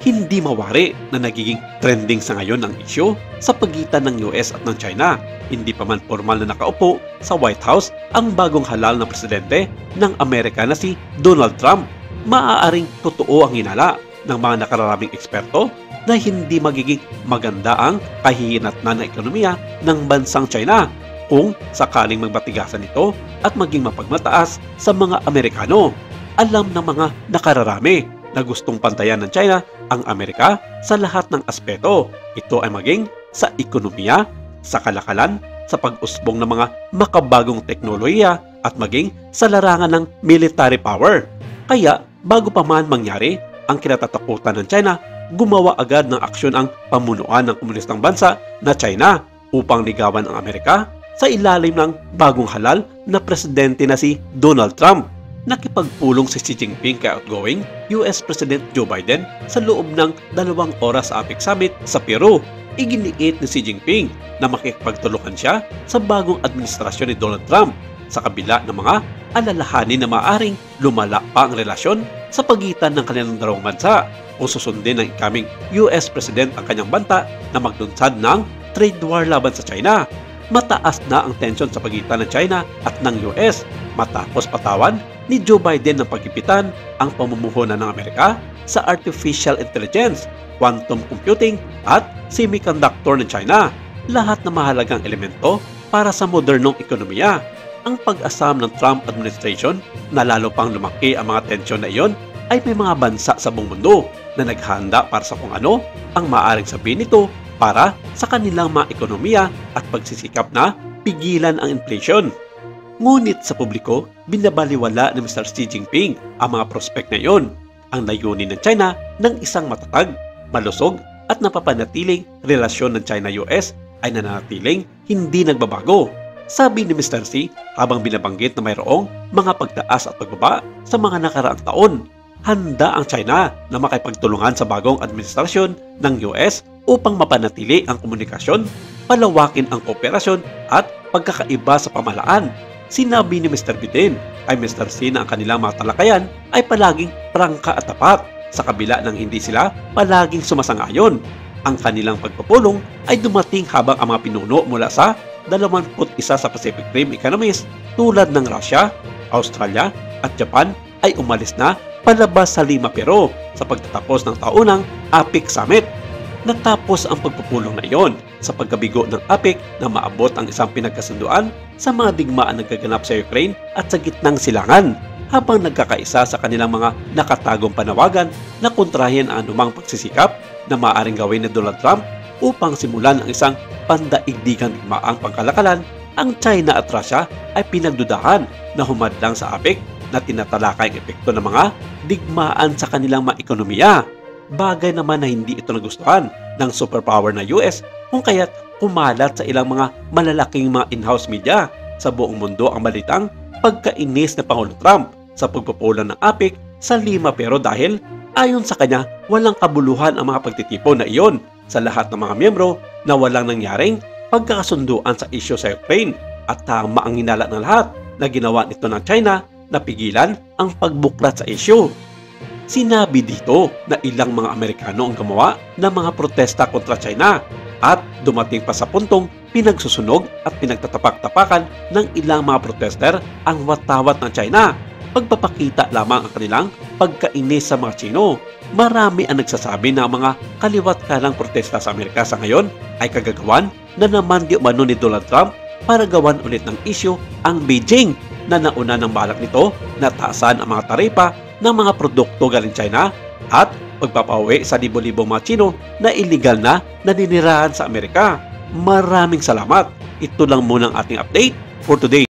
hindi mawari na nagiging trending sa ngayon ang issue sa pagitan ng US at ng China. Hindi pa man formal na nakaupo sa White House ang bagong halal na presidente ng Amerika na si Donald Trump. Maaaring totoo ang hinala ng mga nakararaming eksperto na hindi magiging maganda ang kahihinatnan ng ekonomiya ng bansang China kung sakaling magbatigasan ito at maging mapagmataas sa mga Amerikano. Alam ng mga nakararami na gustong pantayan ng China ang Amerika sa lahat ng aspeto. Ito ay maging sa ekonomiya, sa kalakalan, sa pag-usbong ng mga makabagong teknolohiya at maging sa larangan ng military power. Kaya bago pa man mangyari ang kinatatakutan ng China, gumawa agad ng aksyon ang pamunuan ng komunistang bansa na China upang ligawan ang Amerika sa ilalim ng bagong halal na presidente na si Donald Trump. Nakipagpulong si Xi Jinping kay outgoing US President Joe Biden sa loob ng 2 oras sa APEC Summit sa Peru. Iginiit ni Xi Jinping na makikipagtulungan siya sa bagong administrasyon ni Donald Trump sa kabila ng mga alalahanin na maaaring lumala pa ang relasyon sa pagitan ng kanilang dalawang bansa o susundin ng incoming US President ang kanyang banta na maglunsad ng trade war laban sa China. Mataas na ang tensyon sa pagitan ng China at ng US matapos patawan ni Joe Biden ng pagkipitan ang pamumuhunan ng Amerika sa artificial intelligence, quantum computing at semiconductor ng China. Lahat na mahalagang elemento para sa modernong ekonomiya. Ang pag-asam ng Trump administration na lalo pang lumaki ang mga tensyon na iyon ay may mga bansa sa buong mundo na naghahanda para sa kung ano ang maaaring sabihin nito para sa kanilang mga ekonomiya at pagsisikap na pigilan ang inflation. Ngunit sa publiko, binabaliwala ni Mr. Xi Jinping ang mga prospect na iyon. Ang layunin ng China ng isang matatag, malusog at napapanatiling relasyon ng China-US ay nananatiling hindi nagbabago. Sabi ni Mr. Xi habang binabanggit na mayroong mga pagtaas at pagbaba sa mga nakaraang taon. Handa ang China na makipagtulungan sa bagong administrasyon ng US upang mapanatili ang komunikasyon, palawakin ang kooperasyon at pagkakaiba sa pamahalaan. Sinabi ni Mr. Biden ay Mr. Xi na ang kanilang mga talakayan ay palaging prangka at tapat sa kabila ng hindi sila palaging sumasangayon. Ang kanilang pagpupulong ay dumating habang ang mga pinuno mula sa 21 sa Pacific Rim economies tulad ng Russia, Australia at Japan ay umalis na palabas sa Lima, Peru sa pagtatapos ng taunang APEC Summit. Natapos ang pagpupulong na iyon sa pagkabigo ng APEC na maabot ang isang pinagkasunduan sa mga digmaan na nagaganap sa Ukraine at sa gitnang silangan habang nagkakaisa sa kanilang mga nakatagong panawagan na kontrahin ang anumang pagsisikap na maaaring gawin ni Donald Trump upang simulan ang isang pandaigdigang digmaang pangkalakalan. Ang China at Russia ay pinagdudahan na humadlang sa APEC na tinatalakay ang epekto ng mga digmaan sa kanilang mga ekonomiya. Bagay naman na hindi ito nagustuhan ng superpower na US kung kaya't kumalat sa ilang mga malalaking mga in-house media sa buong mundo ang balitang pagkainis na Pangulong Trump sa pagpupulan ng APEC sa Lima, pero dahil ayon sa kanya walang kabuluhan ang mga pagtitipon na iyon sa lahat ng mga miyembro na walang nangyaring pagkakasunduan sa isyu sa Ukraine at tama ang hinala ng lahat na ginawa nito ng China na pigilan ang pagbuklat sa isyu. Sinabi dito na ilang mga Amerikano ang gumawa ng mga protesta kontra China at dumating pa sa puntong pinagsusunog at pinagtatapak-tapakan ng ilang mga protester ang watawat ng China. Pagpapakita lamang ang kanilang pagkainis sa mga Chino. Marami ang nagsasabi na mga kaliwat-kalang protesta sa Amerika sa ngayon ay kagagawan na naman di umano ni Donald Trump para gawan ulit ng issue ang Beijing na nauna ng balak nito na taasan ang mga taripa ng mga produkto galing China at pagpapauwi sa libo-libong mga Chino na illegal na naninirahan sa Amerika. Maraming salamat. Ito lang muna ang ating update for today.